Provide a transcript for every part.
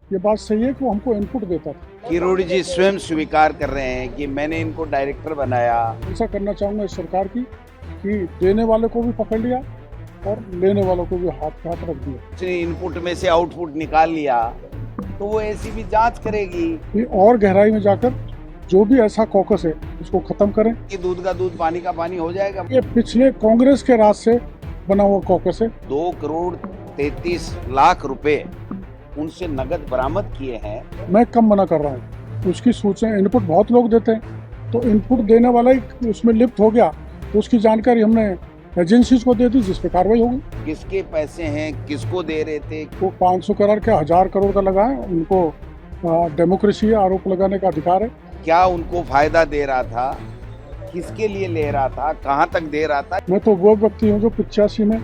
ये बात सही है कि वो हमको इनपुट देता था। किरोड़ी जी स्वयं स्वीकार कर रहे हैं कि मैंने इनको डायरेक्टर बनाया। ऐसा करना चाहूँगा इस सरकार की कि देने वाले को भी पकड़ लिया और लेने वालों को भी हाथ पे हाथ रख दिया। उसने इनपुट में से आउटपुट निकाल लिया तो वो ऐसी भी जांच करेगी कि और गहराई में जाकर जो भी ऐसा कॉकस है उसको खत्म करें। कि दूध का दूध पानी का पानी हो जाएगा। ये पिछले कांग्रेस के राज से बना हुआ कॉकस है। 2,33,00,000 रुपए उनसे नगद बरामद किए हैं। मैं कम मना कर रहा हूँ, उसकी सूचना इनपुट बहुत लोग देते हैं, तो इनपुट देने वाला ही उसमें लिप्त हो गया तो उसकी जानकारी हमने एजेंसीज को दे दी, जिस पे कार्रवाई होगी। किसके पैसे हैं, किसको दे रहे थे। वो 500 करोड़ के 1000 करोड़ का लगा है, उनको डेमोक्रेसी आरोप लगाने का अधिकार है। क्या उनको फायदा दे रहा था, किसके लिए ले रहा था, कहाँ तक दे रहा था। मैं तो वो व्यक्ति हूँ जो 85 में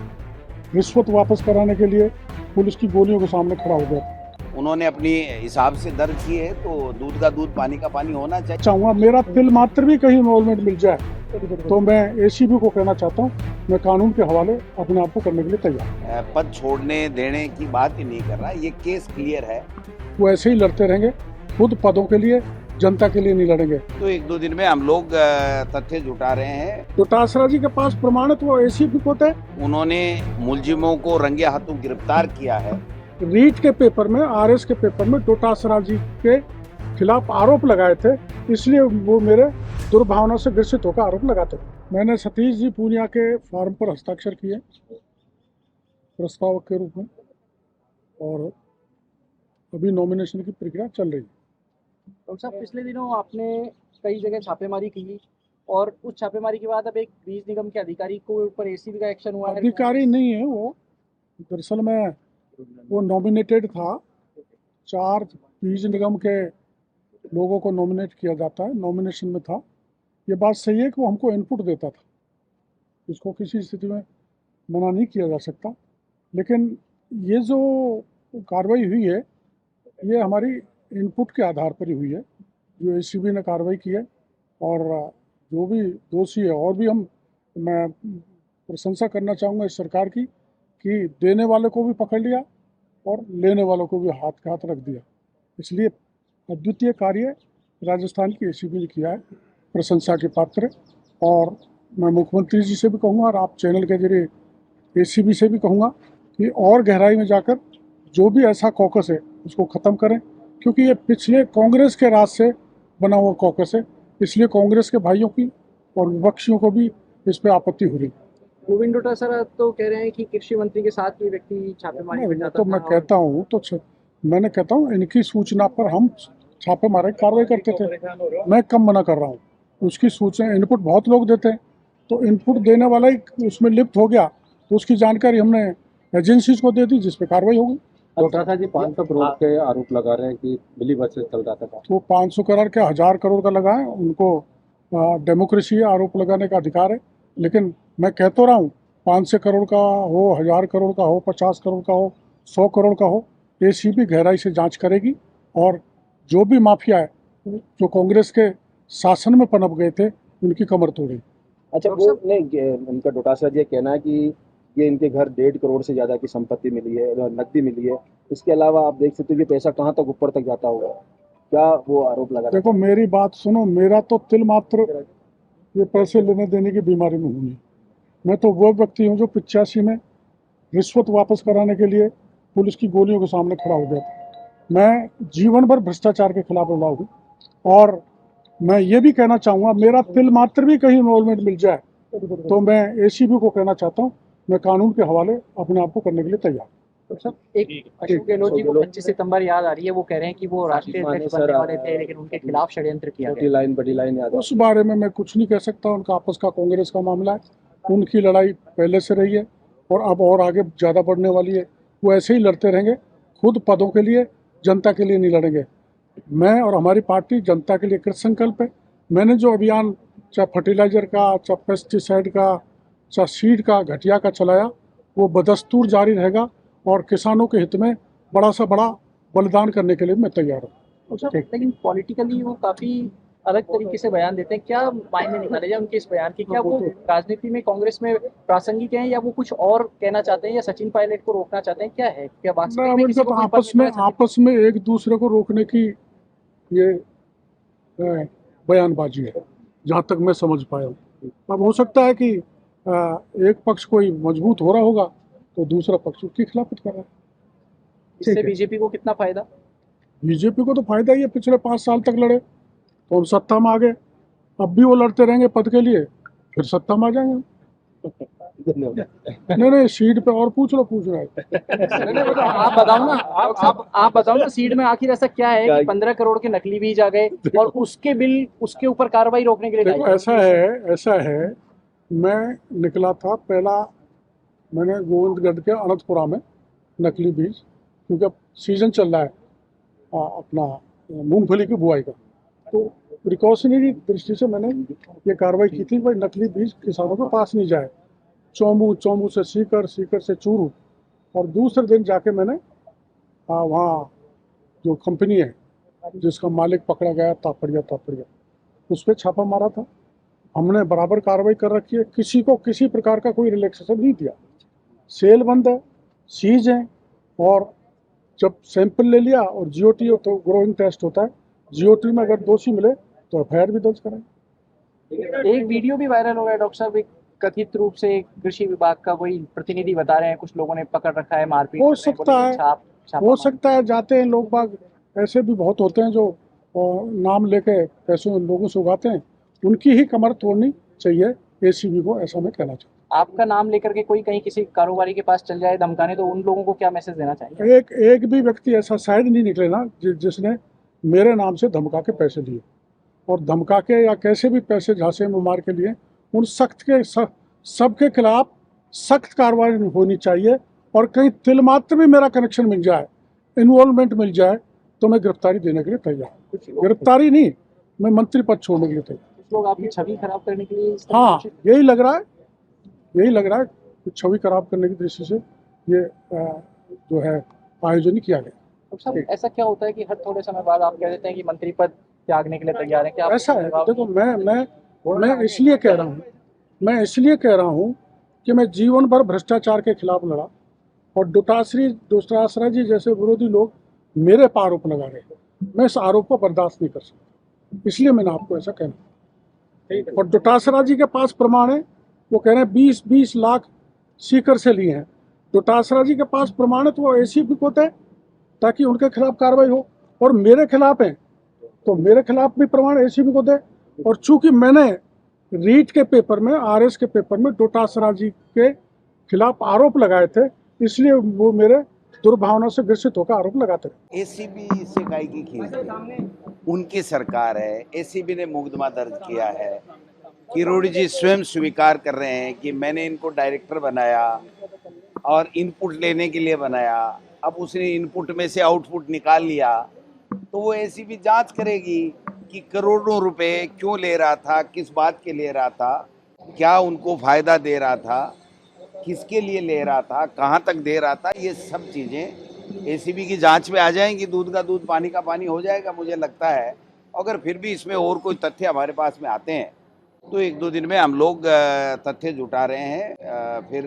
रिश्वत वापस कराने के लिए पुलिस की गोलियों के सामने खड़ा हो गया। उन्होंने अपनी हिसाब से दर्ज किए है तो दूध का दूध पानी का पानी होना चाहिए। चाहूँगा मेरा तिल मात्र भी कहीं इन्वॉल्वमेंट मिल जाए तो मैं एसीबी को कहना चाहता हूँ, मैं कानून के हवाले अपने आप को करने के लिए तैयार। पद छोड़ने देने की बात ही नहीं कर रहा, ये केस क्लियर है। वो ऐसे ही लड़ते रहेंगे, खुद पदों के लिए, जनता के लिए नहीं लड़ेंगे। तो 1-2 दिन में हम लोग तथ्य जुटा रहे हैं। डोटासरा जी के पास प्रमाणित वो एसीपी को थे। उन्होंने मुलजिमों को रंगे हाथों गिरफ्तार किया है। रीट के पेपर में, आरएस के पेपर में डोटासरा जी के खिलाफ आरोप लगाए थे, इसलिए वो मेरे दुर्भावना से ग्रसित होकर आरोप लगाते थे। मैंने सतीश जी पूनिया के फॉर्म पर हस्ताक्षर किए प्रस्तावक के रूप में, और अभी नॉमिनेशन की प्रक्रिया चल रही है। डॉक्टर साहब, पिछले दिनों आपने कई जगह छापेमारी की और उस छापेमारी के बाद अब एक बीज निगम के अधिकारी को ऊपर एसीबी का एक्शन हुआ है। अधिकारी नहीं है वो, दरअसल में वो नॉमिनेटेड था। 4 बीज निगम के लोगों को नॉमिनेट किया जाता है, नॉमिनेशन में था। ये बात सही है कि वो हमको इनपुट देता था, इसको किसी स्थिति में मना नहीं किया जा सकता। लेकिन ये जो कार्रवाई हुई है ये हमारी इनपुट के आधार पर ही हुई है, जो एसीबी ने कार्रवाई की है। और जो भी दोषी है, और भी मैं प्रशंसा करना चाहूँगा इस सरकार की कि देने वाले को भी पकड़ लिया और लेने वालों को भी हाथ पे हाथ रख दिया। इसलिए अद्वितीय कार्य राजस्थान की एसीबी ने किया है, प्रशंसा के पात्र है। और मैं मुख्यमंत्री जी से भी कहूँगा और आप चैनल के जरिए एसीबी से भी कहूँगा कि और गहराई में जाकर जो भी ऐसा कॉकस है उसको ख़त्म करें, क्योंकि ये पिछले कांग्रेस के राज से बना हुआ कॉकस है। इसलिए कांग्रेस के भाइयों की और विपक्षियों को भी इस पर आपत्ति हो रही। गोविंद डोटासरा तो कह रहे हैं कि कृषि मंत्री के साथ ये व्यक्ति छापेमारी में जाता तो था। मैं कहता हूँ मैंने कहता हूँ इनकी सूचना पर हम छापेमारी कार्रवाई करते थे। मैं कम मना कर रहा हूँ, उसकी सूचना इनपुट बहुत लोग देते हैं, तो इनपुट देने वाला ही उसमें लिप्त हो गया तो उसकी जानकारी हमने एजेंसीज को दे दी, जिस पे कार्रवाई होगी। डोटासरा जी 500 करोड़ के आरोप लगा रहे हैं कि मिली भगत चल रहा था। तो 500 करोड़ के 1000 करोड़ का लगा है, उनको डेमोक्रेसी आरोप लगाने का अधिकार है। लेकिन मैं कह तो रहा हूँ 500 करोड़ का हो, 1000 करोड़ का हो, 50 करोड़ का हो, 100 करोड़ का हो, एसीबी गहराई से जांच करेगी और जो भी माफिया है जो कांग्रेस के शासन में पनप गए थे उनकी कमर तोड़ी। अच्छा, वो नहीं, उनका डोटासरा जी कहना है कि ये इनके घर 1.5 करोड़ से ज्यादा की संपत्ति मिली है, नकदी मिली है। इसके अलावा आप देख सकते हो कि पैसा कहाँ तक ऊपर तक जाता होगा, क्या वो आरोप लगा? देखो मेरी बात सुनो, मेरा तो तिल मात्र ये पैसे लेने देने की बीमारी में हूँ नहीं। मैं तो वो व्यक्ति हूँ जो 85 में रिश्वत वापस कराने के लिए पुलिस की गोलियों के सामने खड़ा हो गया था। मैं जीवन भर भ्रष्टाचार के खिलाफ लड़ा हूँ और मैं ये भी कहना चाहूँगा, मेरा तिल मात्र भी कहीं इन्वॉल्वमेंट मिल जाए तो मैं एसीबी को कहना चाहता हूँ, मैं कानून के हवाले अपने आप को करने के लिए तैयार। तो सब एक अशोक गहलोत जी को 25 सितंबर याद आ रही है, वो कह रहे हैं कि वो राष्ट्रीय अध्यक्ष बनने वाले थे लेकिन उनके खिलाफ षड्यंत्र किया गया। बड़ी लाइन याद। उस बारे में मैं कुछ नहीं कह सकता, उनका आपस का कांग्रेस का मामला है, उनकी लड़ाई पहले से रही है और अब और आगे ज़्यादा बढ़ने वाली है। वो ऐसे ही लड़ते रहेंगे, खुद पदों के लिए, जनता के लिए नहीं लड़ेंगे। मैं और हमारी पार्टी जनता के लिए कृत संकल्प है। मैंने जो अभियान चाहे फर्टिलाइजर का, चाहे पेस्टिसाइड का, चाहे सीड का, घटिया का चलाया, वो बदस्तूर जारी रहेगा और किसानों के हित में बड़ा सा बड़ा बलिदान करने के लिए मैं तैयार हूँ। लेकिन पॉलिटिकली वो काफी अलग तरीके से बयान देते हैं, क्या मायने निकाले जाए उनके इस बयान के? क्या वो राजनीति में, कांग्रेस में प्रासंगिक हैं, या वो कुछ और कहना चाहते हैं, या सचिन पायलट को रोकना चाहते हैं? क्या है, क्या ना, वास्तविक अब में इनका किसी तो को कोई आपस पद में मिल रहा है? आपस में एक दूसरे को रोकने की ये बयानबाजी है, जहाँ तक मैं समझ पाया हूँ। अब हो सकता है कि एक पक्ष कोई मजबूत हो रहा होगा तो दूसरा पक्ष उसकी खिलाफत कर रहा है। इससे ठीक है। बीजेपी को कितना फायदा? बीजेपी को तो फायदा ही है, पिछले 5 साल तक लड़े तो हम सत्ता में आ गए, अब भी वो लड़ते रहेंगे पद के लिए, फिर सत्ता में आ जाएंगे। धन्यवाद। नहीं, सीट पे और पूछ रहा है। नहीं, मतलब आप बताओ ना, आप बताओ ना, सीड में आखिर ऐसा क्या है कि 15 करोड़ के नकली बीज आ गए और उसके बिल, उसके ऊपर कार्रवाई रोकने के लिए देखो, ऐसा है, मैं निकला था पहला, मैंने गोविंदगढ़ के अनंतपुरा में नकली बीज, क्योंकि अब सीजन चल रहा है अपना मूंगफली की बुआई का, तो प्रिकॉशनरी दृष्टि से मैंने ये कार्रवाई की थी, भाई नकली बीज किसानों के पास नहीं जाए। चौमू से सीकर, सीकर से चूरू, और दूसरे दिन जाके मैंने वहाँ जो कंपनी है जिसका मालिक पकड़ा गया, तापड़िया, उस पर छापा मारा था। हमने बराबर कार्रवाई कर रखी है, किसी को किसी प्रकार का कोई रिलैक्सेशन नहीं दिया। सेल बंद है, सीज है, और जब सैंपल ले लिया और जीओटी हो तो ग्रोइंग टेस्ट होता है, जीओटी में अगर दोषी मिले तो एफआईआर भी दर्ज करें। एक वीडियो भी वायरल हो गया डॉक्टर साहब, एक कथित रूप से कृषि विभाग का कोई प्रतिनिधि बता रहे हैं कुछ लोगों ने पकड़ रखा है, मारपीट हो कर रहे हैं, सकता बोले है, कि छापा हो मार। सकता है, जाते हैं लोग बाग, ऐसे भी बहुत होते हैं जो नाम लेके पैसों लोगों से उगाते हैं, उनकी ही कमर तोड़नी चाहिए एसीबी को, ऐसा मैं कहना चाहता आपका नाम लेकर के कोई कहीं किसी कारोबारी के पास चल जाए धमकाने, तो उन लोगों को क्या मैसेज देना चाहिए? हूँ। एक भी व्यक्ति ऐसा शायद नहीं निकले ना जिसने मेरे नाम से धमका के पैसे लिए, और धमका के या कैसे भी पैसे झांसे में मार के लिए, उन सबके खिलाफ सख्त कार्रवाई होनी चाहिए, और कहीं तिल मात्र भी मेरा कनेक्शन मिल जाए, इन्वॉल्वमेंट मिल जाए, तो मैं गिरफ्तारी देने के लिए तैयार हूँ। गिरफ्तारी नहीं, मैं मंत्री पद छोड़ने के लिए तैयार। कुछ लोग आपकी छवि खराब करने के लिए इस तरह हाँ, की यही लग रहा है कि छवि खराब करने की दृष्टि से ये जो है आयोजन किया गया। तो सब ऐसा क्या होता है कि हर थोड़े समय बाद आप कह देते हैं कि मंत्री पद त्यागने के लिए तैयार हैं? क्या ऐसा है, देखो, मैं इसलिए कह रहा हूँ कि मैं जीवन भर भ्रष्टाचार के खिलाफ लड़ा, और डोटासरा जी जैसे विरोधी लोग मेरे पर आरोप लगा रहे हैं, मैं इस आरोप को बर्दाश्त नहीं कर सकता, इसलिए मैंने आपको ऐसा कहना। और डोटासरा जी के पास प्रमाण है, वो कह रहे हैं 20-20 लाख सीकर से लिए हैं। डोटासरा जी के पास प्रमाण है तो वो एसीपी को दें ताकि उनके खिलाफ कार्रवाई हो, और मेरे खिलाफ है तो मेरे खिलाफ भी प्रमाण एसीबी को दे। और चूंकि मैंने रीट के पेपर में, आरएस के पेपर में डोटासरा जी के खिलाफ आरोप लगाए थे, इसलिए वो मेरे दुर्भावना से ग्रसित होकर आरोप लगाते रहे। एसीबी से काहे की खींच रही? उनकी सरकार है, एसीबी ने मुकदमा दर्ज किया है। किरोड़ी जी स्वयं स्वीकार कर रहे हैं कि मैंने इनको डायरेक्टर बनाया और इनपुट लेने के लिए बनाया, अब उसने इनपुट में से आउटपुट निकाल लिया, तो वो एसीबी जांच करेगी कि करोड़ों रुपए क्यों ले रहा था, किस बात के ले रहा था, क्या उनको फायदा दे रहा था, किसके लिए ले रहा था, कहाँ तक दे रहा था। ये सब चीज़ें एसीबी की जांच में आ जाएंगी, दूध का दूध पानी का पानी हो जाएगा मुझे लगता है। अगर फिर भी इसमें और कोई तथ्य हमारे पास में आते हैं तो 1-2 दिन में हम लोग तथ्य जुटा रहे हैं, फिर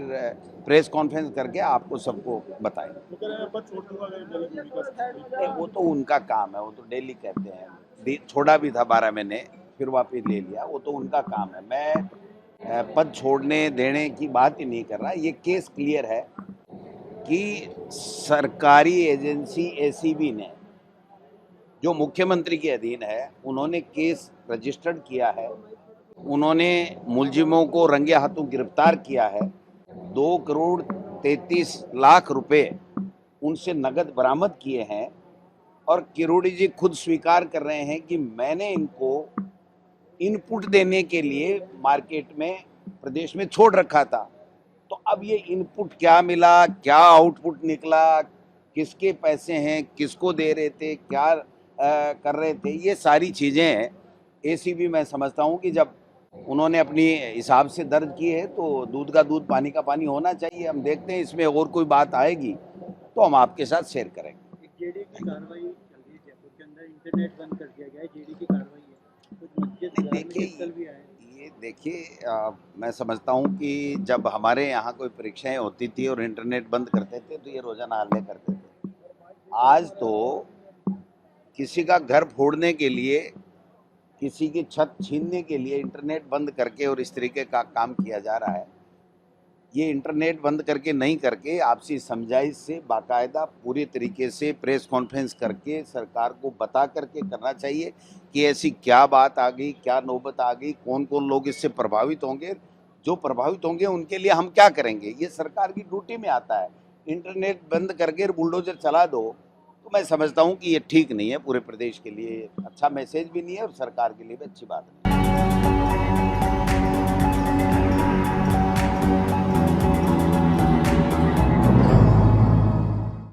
प्रेस कॉन्फ्रेंस करके आपको सबको बताएंगे। वो तो उनका काम है, वो तो डेली कहते हैं, छोड़ा भी था 12 महीने फिर वापस ले लिया, वो तो उनका काम है। मैं पद छोड़ने देने की बात ही नहीं कर रहा। ये केस क्लियर है कि सरकारी एजेंसी एसीबी ने, जो मुख्यमंत्री के अधीन है, उन्होंने केस रजिस्टर्ड किया है, उन्होंने मुलजिमों को रंगे हाथों गिरफ्तार किया है, 2 करोड़ 33 लाख रुपए उनसे नगद बरामद किए हैं, और किरोड़ी जी खुद स्वीकार कर रहे हैं कि मैंने इनको इनपुट देने के लिए मार्केट में, प्रदेश में छोड़ रखा था। तो अब ये इनपुट क्या मिला, क्या आउटपुट निकला, किसके पैसे हैं, किसको दे रहे थे, क्या कर रहे थे, ये सारी चीज़ें हैं। एसीबी मैं समझता हूँ कि जब उन्होंने अपनी हिसाब से दर्ज की है तो दूध का दूध पानी का पानी होना चाहिए। हम देखते हैं इसमें और कोई बात आएगी तो हम आपके साथ शेयर करेंगे। जेडी की कार्रवाई चल रही है जयपुर के अंदर, इंटरनेट बंद कर दिया गया है, जेडी की कार्रवाई है, नहीं, देखिए ये देखिए मैं समझता हूँ कि जब हमारे यहाँ कोई परीक्षाएं होती थी और इंटरनेट बंद करते थे तो ये रोजाना हल्ले करते थे। आज तो किसी का घर फोड़ने के लिए, किसी की छत छीनने के लिए इंटरनेट बंद करके और इस तरीके का काम किया जा रहा है। ये इंटरनेट बंद करके नहीं करके आपसी समझाइश से बाकायदा पूरी तरीके से प्रेस कॉन्फ्रेंस करके सरकार को बता करके करना चाहिए कि ऐसी क्या बात आ गई, क्या नौबत आ गई, कौन कौन लोग इससे प्रभावित होंगे, जो प्रभावित होंगे उनके लिए हम क्या करेंगे। ये सरकार की ड्यूटी में आता है। इंटरनेट बंद करके बुलडोजर चला दो तो मैं समझता हूँ कि ये ठीक नहीं है, पूरे प्रदेश के लिए अच्छा मैसेज भी नहीं है और सरकार के लिए भी अच्छी बात नहीं है।